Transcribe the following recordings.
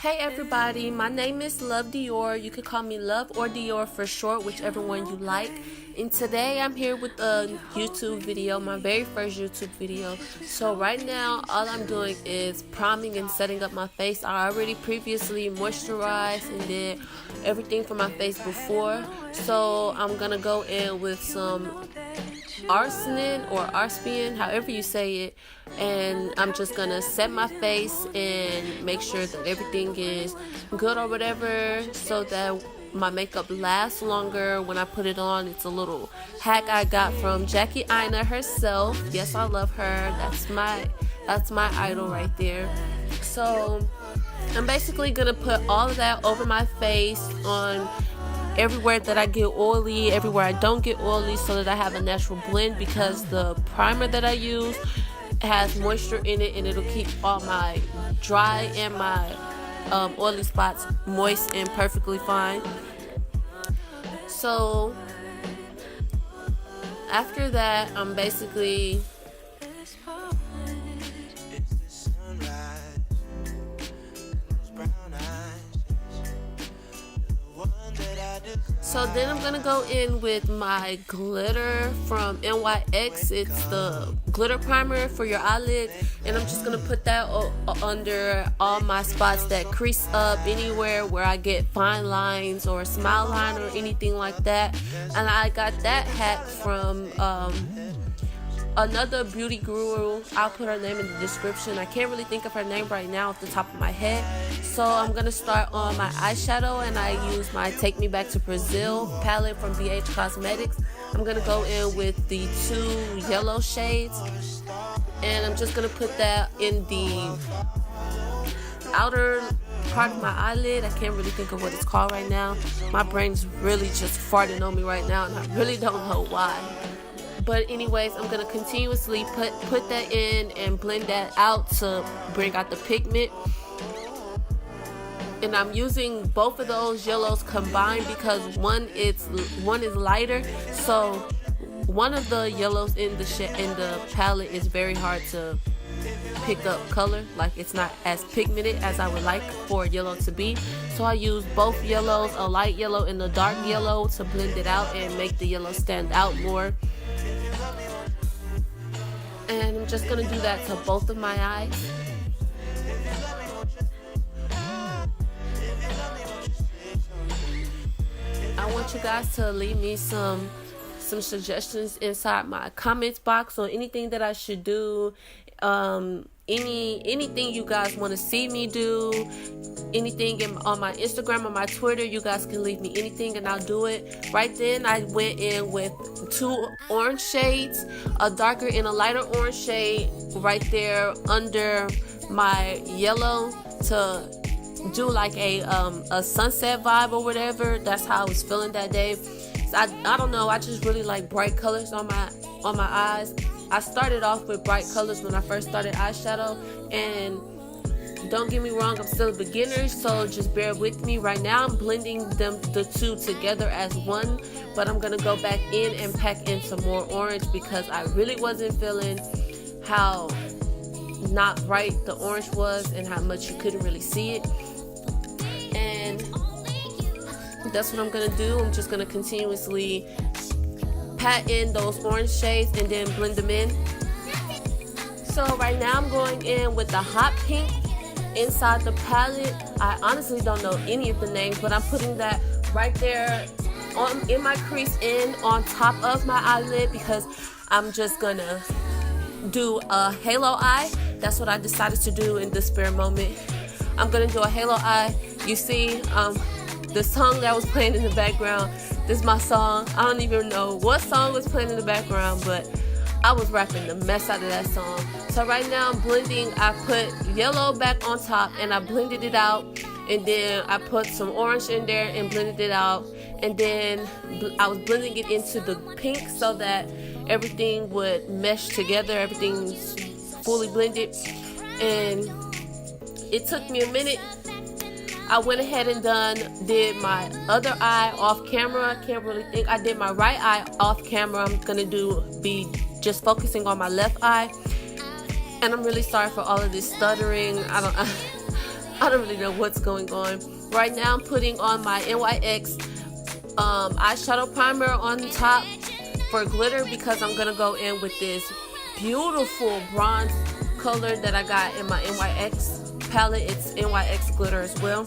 Hey everybody, my name is Love Dior. You could call me Love or Dior for short, whichever one you like. And today I'm here with a YouTube video, my very first YouTube video. So right now all I'm doing is priming and setting up my face. I already previously moisturized and did everything for my face before. So I'm gonna go in with some arsenine or arspian, however you say it, and I'm just gonna set my face and make sure that everything is good or whatever, so that my makeup lasts longer when I put it on. It's a little hack I got from Jackie Aina herself. Yes, I love her. That's my idol right there. So I'm basically gonna put all of that over my face, on everywhere that I get oily, everywhere I don't get oily, so that I have a natural blend, because the primer that I use has moisture in it and it'll keep all my dry and my oily spots moist and perfectly fine. So after that, I'm basically then I'm gonna go in with my glitter from NYX. It's the glitter primer for your eyelid, and I'm just gonna put that under all my spots that crease up, anywhere where I get fine lines or smile line or anything like that. And I got that hack from another beauty guru. I'll put her name in the description. I can't really think of her name right now off the top of my head. So I'm gonna start on my eyeshadow, and I use my Take Me Back to Brazil palette from BH Cosmetics. I'm gonna go in with the 2 yellow shades, and I'm just gonna put that in the outer part of my eyelid. I can't really think of what it's called right now. My brain's really just farting on me right now, and I really don't know why. But anyways, I'm gonna continuously put that in and blend that out to bring out the pigment. And I'm using both of those yellows combined because one is lighter. So one of the yellows in the palette is very hard to pick up color. Like, it's not as pigmented as I would like for yellow to be. So I use both yellows, a light yellow and a dark yellow, to blend it out and make the yellow stand out more. And I'm just gonna do that to both of my eyes. I want you guys to leave me some suggestions inside my comments box on anything that I should do, anything you guys want to see me do, anything on my Instagram or my Twitter. You guys can leave me anything and I'll do it. Right then I went in with 2 orange shades, a darker and a lighter orange shade right there under my yellow, to do like a sunset vibe or whatever. That's how I was feeling that day. So I don't know, I just really like bright colors on my eyes. I started off with bright colors when I first started eyeshadow, and don't get me wrong, I'm still a beginner, so just bear with me. Right now I'm blending the 2 together as one, but I'm gonna go back in and pack in some more orange because I really wasn't feeling how not bright the orange was and how much you couldn't really see it. And that's what I'm gonna do. I'm just gonna continuously pat in those orange shades and then blend them in. So right now I'm going in with the hot pink inside the palette. I honestly don't know any of the names, but I'm putting that right there in my crease on top of my eyelid, because I'm just gonna do a halo eye. That's what I decided to do in this spare moment. I'm gonna do a halo eye. You see the song that was playing in the background, this is my song. I don't even know what song was playing in the background, but I was rapping the mess out of that song. So right now I'm blending. I put yellow back on top and I blended it out, and then I put some orange in there and blended it out, and then I was blending it into the pink so that everything would mesh together, everything's fully blended. And it took me a minute. I went ahead and did my other eye off camera. I can't really think. I did my right eye off camera. I'm gonna be just focusing on my left eye. And I'm really sorry for all of this stuttering. I don't really know what's going on. Right now I'm putting on my NYX eyeshadow primer on top for glitter, because I'm gonna go in with this beautiful bronze color that I got in my NYX palette. It's NYX glitter as well,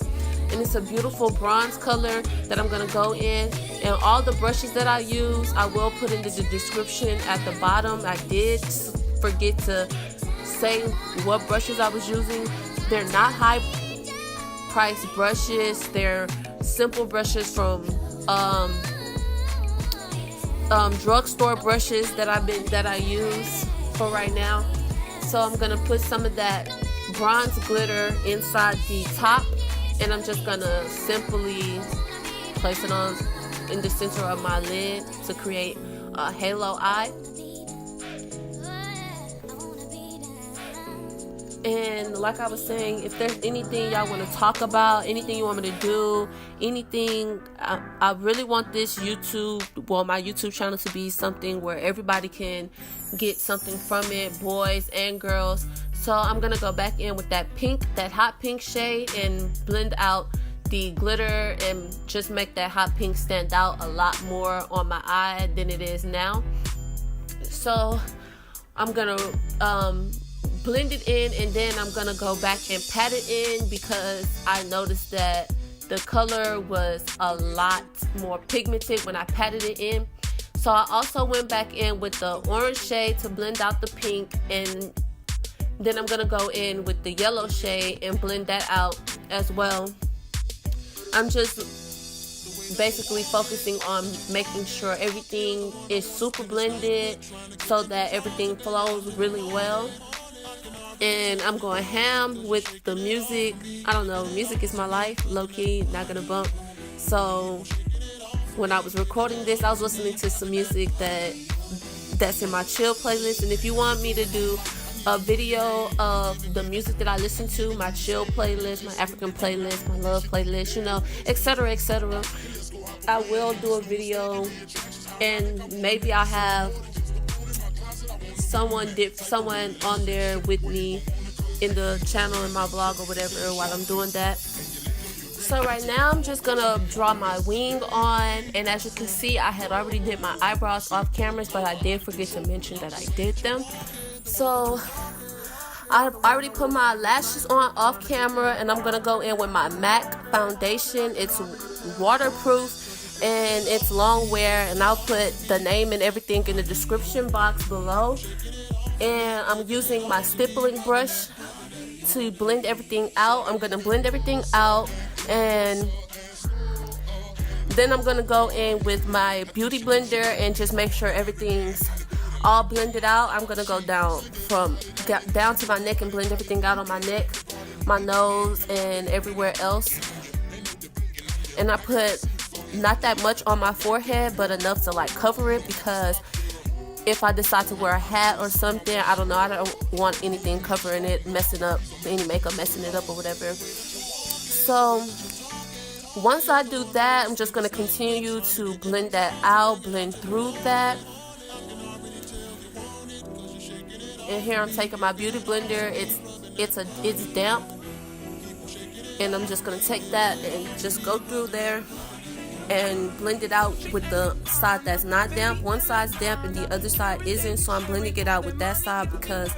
and it's a beautiful bronze color that I'm gonna go in. And all the brushes that I use, I will put in the description at the bottom. I did forget to say what brushes I was using. They're not high price brushes. They're simple brushes from drugstore brushes that I use for right now. So I'm gonna put some of that bronze glitter inside the top, and I'm just gonna simply place it on in the center of my lid to create a halo eye. And like I was saying, if there's anything y'all want to talk about, anything you want me to do, anything, I really want this my YouTube channel to be something where everybody can get something from it, boys and girls. So I'm gonna go back in with that hot pink shade, and blend out the glitter and just make that hot pink stand out a lot more on my eye than it is now. So I'm gonna blend it in, and then I'm gonna go back and pat it in, because I noticed that the color was a lot more pigmented when I patted it in. So I also went back in with the orange shade to blend out the pink, and then I'm gonna go in with the yellow shade and blend that out as well. I'm just basically focusing on making sure everything is super blended so that everything flows really well. And I'm going ham with the music. I don't know, music is my life, low-key, not gonna bump. So when I was recording this, I was listening to some music that's in my chill playlist. And if you want me to do a video of the music that I listen to, my chill playlist, my African playlist, my love playlist, etc., etc., I will do a video, and maybe I'll have someone on there with me in the channel, in my vlog or whatever, while I'm doing that. So right now I'm just gonna draw my wing on, and as you can see, I had already did my eyebrows off cameras, but I did forget to mention that I did them. So I've already put my lashes on off camera, and I'm gonna go in with my MAC foundation. It's waterproof and it's long wear, and I'll put the name and everything in the description box below. And I'm using my stippling brush to blend everything out. I'm gonna blend everything out, and then I'm gonna go in with my beauty blender and just make sure everything's all blended out. I'm gonna go down to my neck and blend everything out on my neck, my nose, and everywhere else. And I put not that much on my forehead, but enough to like cover it, because if I decide to wear a hat or something, I don't know, I don't want anything covering it, messing up, any makeup messing it up or whatever. So once I do that, I'm just gonna continue to blend that out, blend through that. And here I'm taking my beauty blender. It's damp, and I'm just gonna take that and just go through there and blend it out with the side that's not damp. One side's damp and the other side isn't, so I'm blending it out with that side, because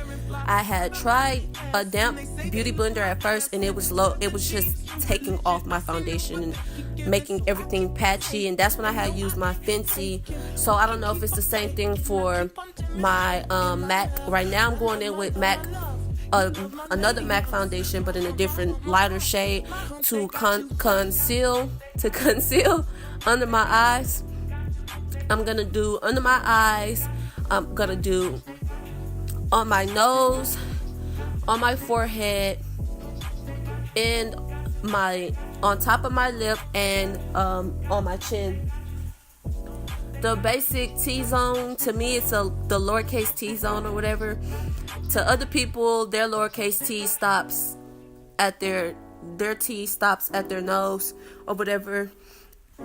I had tried a damp beauty blender at first and it was just taking off my foundation and making everything patchy, and that's when I had used my Fenty. So I don't know if it's the same thing for my MAC. Right now I'm going in with MAC, another MAC foundation, but in a different lighter shade to conceal under my eyes. I'm gonna do under my eyes. I'm gonna do on my nose, on my forehead, and on top of my lip, and on my chin. The basic T-zone, to me, it's the lowercase T-zone or whatever. To other people, their lowercase T stops at their T stops at their nose or whatever.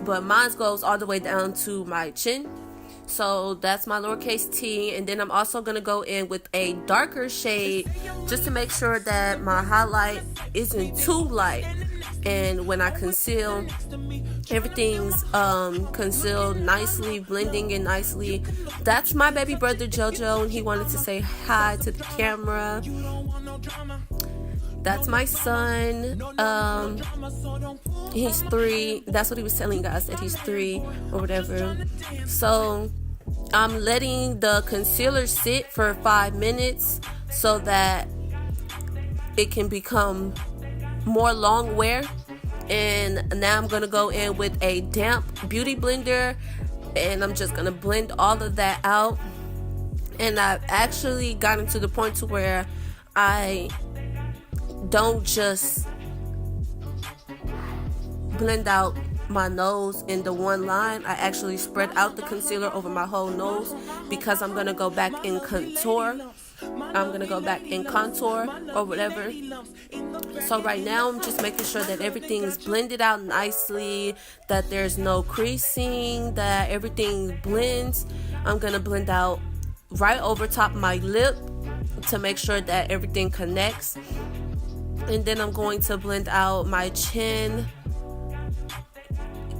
But mine goes all the way down to my chin. So that's my lowercase t. And then I'm also going to go in with a darker shade just to make sure that my highlight isn't too light. And when I conceal, everything's concealed nicely, blending in nicely. That's my baby brother Jojo, and he wanted to say hi to the camera. That's my son. He's 3. That's what he was telling us, that he's 3 or whatever. So I'm letting the concealer sit for 5 minutes so that it can become more long wear. And now I'm gonna go in with a damp beauty blender, and I'm just gonna blend all of that out. And I've actually gotten to the point to where I don't just blend out my nose in the one line. I actually spread out the concealer over my whole nose, because I'm gonna go back in contour. I'm gonna go back in contour or whatever. So right now I'm just making sure that everything is blended out nicely, that there's no creasing, that everything blends. I'm gonna blend out right over top of my lip to make sure that everything connects. And then I'm going to blend out my chin,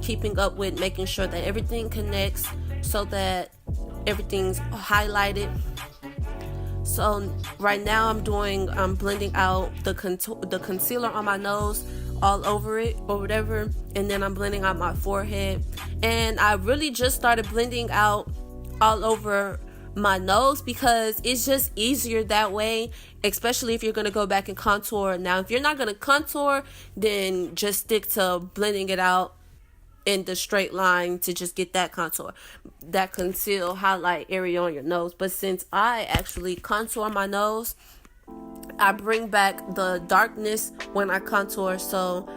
keeping up with making sure that everything connects so that everything's highlighted. So right now I'm blending out the concealer on my nose, all over it or whatever, and then I'm blending out my forehead. And I really just started blending out all over my nose because it's just easier that way, especially if you're going to go back and contour. Now, if you're not going to contour, then just stick to blending it out in the straight line to just get that contour, that conceal highlight area on your nose. But since I actually contour my nose, I bring back the darkness when I contour. So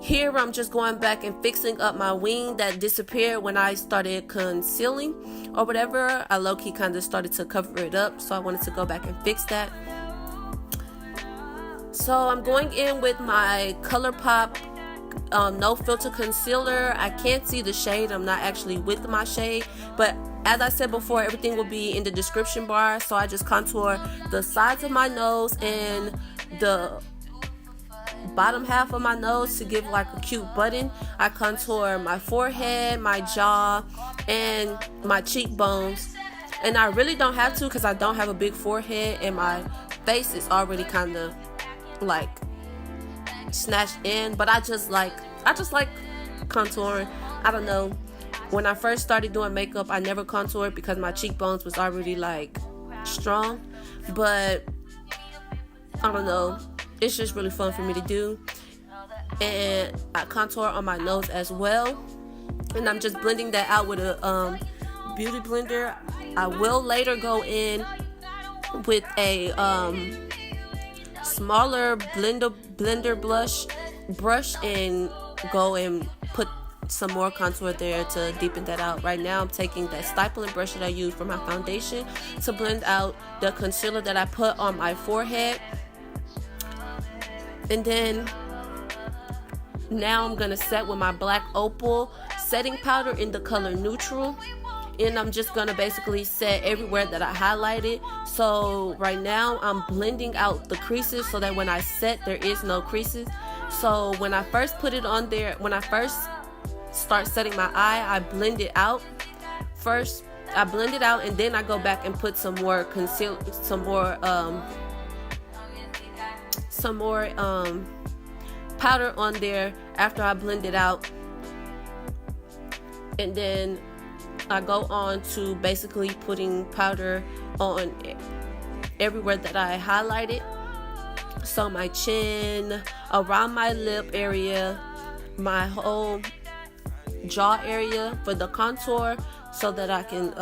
here I'm just going back and fixing up my wing that disappeared when I started concealing or whatever. I low-key kind of started to cover it up, so I wanted to go back and fix that. So I'm going in with my ColourPop no filter concealer. I can't see the shade. I'm not actually with my shade, but as I said before, everything will be in the description bar. So I just contour the sides of my nose and the bottom half of my nose to give like a cute button. I contour my forehead, my jaw, and my cheekbones. And I really don't have to because I don't have a big forehead and my face is already kind of like snatched in, but I just like contouring. I don't know, when I first started doing makeup, I never contoured because my cheekbones was already like strong, but I don't know, it's just really fun for me to do. And I contour on my nose as well, and I'm just blending that out with a beauty blender. I will later go in with a smaller blender brush and go and put some more contour there to deepen that out. Right now I'm taking that stippling brush that I use for my foundation to blend out the concealer that I put on my forehead. And then now I'm gonna set with my Blackopel setting powder in the color neutral, and I'm just gonna basically set everywhere that I highlighted. So right now I'm blending out the creases so that when I set, there is no creases. So when I first put it on there, when I first start setting my eye, I blend it out first. I blend it out and then I go back and put some more powder on there after I blend it out. And then I go on to basically putting powder on everywhere that I highlighted. So my chin, around my lip area, my whole jaw area for the contour, so that I can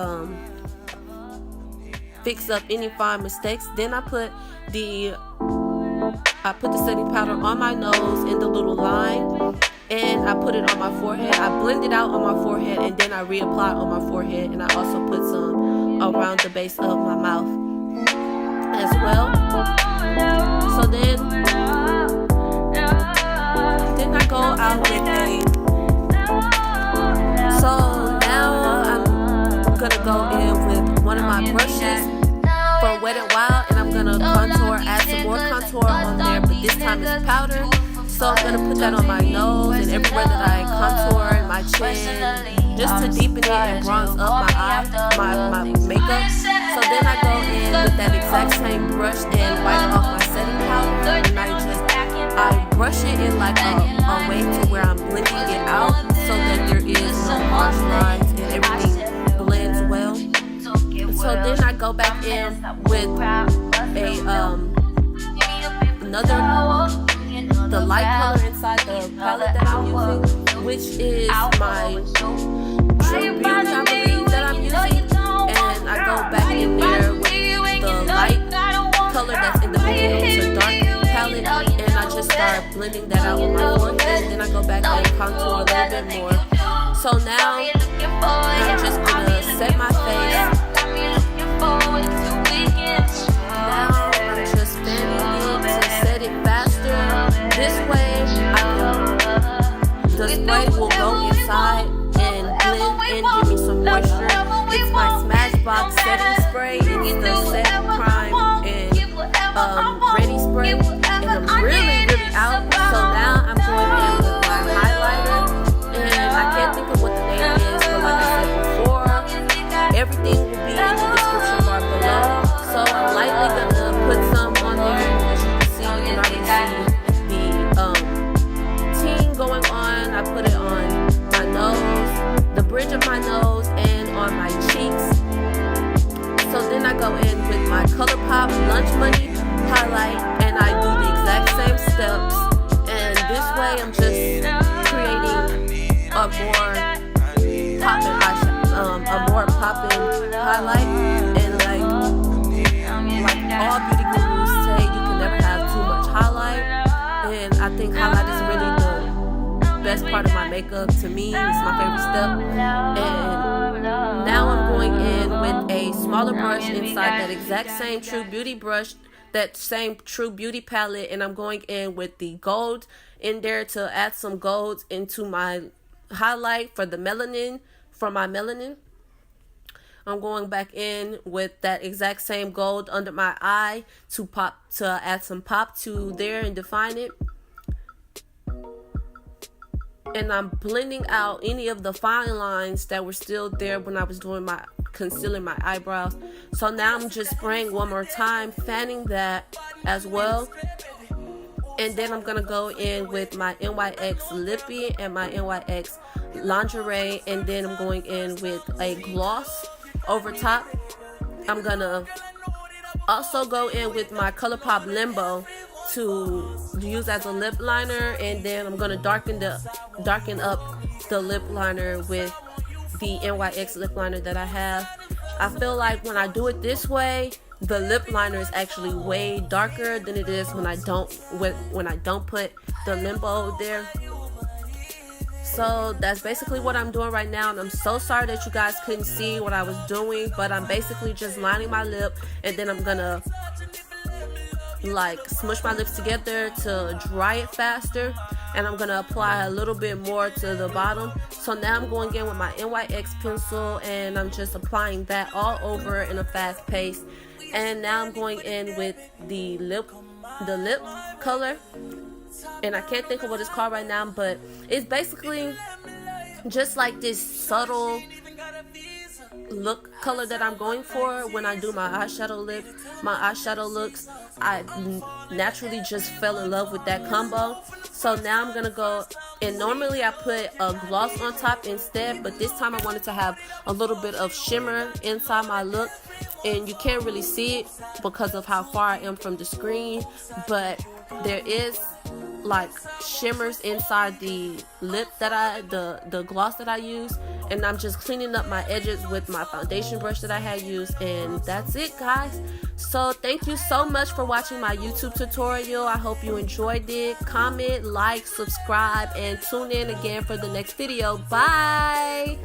fix up any fine mistakes. Then I put the setting powder on my nose in the little line, and I put it on my forehead. I blend it out on my forehead, and then I reapply on my forehead, and I also put some around the base of my mouth as well. So then I go out with a, so now I'm have is powder. So I'm gonna put that on my nose and everywhere that I contour and my chin, just to deepen it and bronze up my eye, my makeup. So then I go in with that exact same brush and wipe off my setting powder, and I brush it in like a way to where I'm blending it out so that there is no harsh lines and everything blends well. So then I go back in with the light color inside the palette that I'm using, which is my True Beauty, I believe, that I'm using. And I go back in there with the light color that's in the medium to dark palette, and I just start blending that out with my forehead. Then I go back and contour a little bit more. So now I'm just gonna set my face. Now I'm just fanning it to set it faster. This way, the spray will go inside and blend and give me some moisture. It's my Smashbox setting spray. It's the Set Prime and Ready spray, and I'm really out. So now I'm going in with my highlighter, and I can't think of what the name is, but like I said before, everything will be in the description bar below. So I'm lightly gonna put some on there. As you can see, you can already see the ting going on. I put it on my nose, the bridge of my nose, and on my cheeks. So then I go in with my ColourPop Lunch Money highlight, and I do the exact same steps. And this way I'm just creating a more popping highlight. And like all beauty gurus say, you can never have too much highlight. And I think highlight is really the best part of my makeup. To me, it's my favorite step. And now I'm going in with a smaller brush inside that exact same True Beauty brush, that same True Beauty palette, and I'm going in with the gold in there to add some gold into my highlight for the melanin, for my melanin. I'm going back in with that exact same gold under my eye to add some pop to there and define it. And I'm blending out any of the fine lines that were still there when I was doing my concealing my eyebrows. So now I'm just spraying one more time, fanning that as well. And then I'm gonna go in with my NYX Lippy and my NYX Lingerie, and then I'm going in with a gloss over top. I'm gonna also go in with my ColourPop Limbo to use as a lip liner, and then I'm gonna darken up the lip liner with the NYX lip liner that I have. I feel like when I do it this way, the lip liner is actually way darker than it is when I don't put the Limbo there. So that's basically what I'm doing right now, and I'm so sorry that you guys couldn't see what I was doing, but I'm basically just lining my lip, and then I'm gonna like smush my lips together to dry it faster, and I'm gonna apply a little bit more to the bottom. So now I'm going in with my NYX pencil, and I'm just applying that all over in a fast pace. And now I'm going in with the lip color, and I can't think of what it's called right now, but it's basically just like this subtle look color that I'm going for when I do my eyeshadow looks. I naturally just fell in love with that combo. So now I'm gonna go, and normally I put a gloss on top instead, but this time I wanted to have a little bit of shimmer inside my look, and you can't really see it because of how far I am from the screen, but there is like shimmers inside the lip that the gloss that I use, and I'm just cleaning up my edges with my foundation brush that I had used. And that's it, guys. So thank you so much for watching my YouTube tutorial. I hope you enjoyed it. Comment, like, subscribe, and tune in again for the next video. Bye.